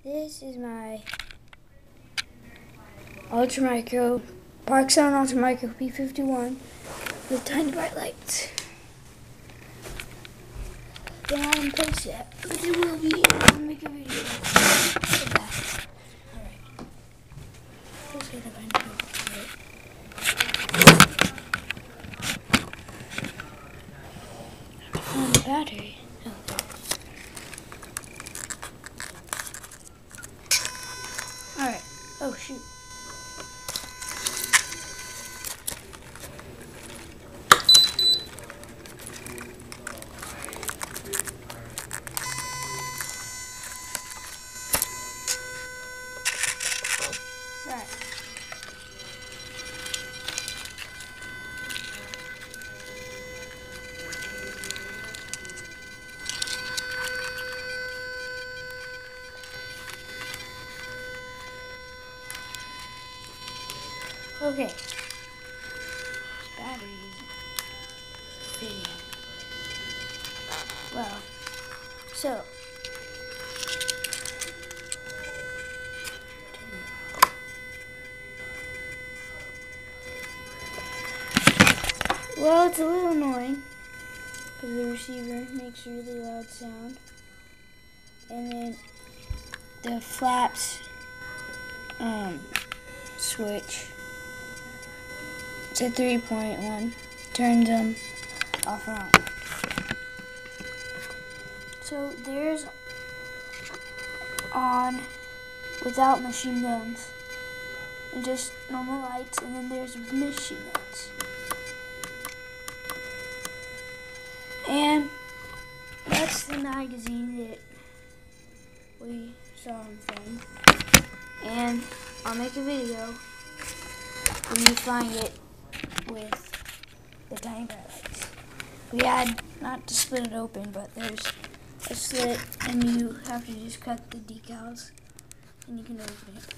This is my Ultra Micro, ParkZone Ultra Micro P51 with tiny bright lights. They're not in place yet, but they will be, and I'll make a video of that. Alright. Let's get up and do it. On the battery. Oh. Alright. Oh, shoot. Right. Okay. This battery isn't fitting. Well, so. Well, it's a little annoying because the receiver makes a really loud sound, and then the flaps switch to 3.1 turns them off and on. So there's on without machine guns and just normal lights, and then there's with machine guns. And that's the magazine that we saw him from. And I'll make a video when you find it with the tiny bright lights. We had not to split it open, but there's a slit and you have to just cut the decals and you can open it.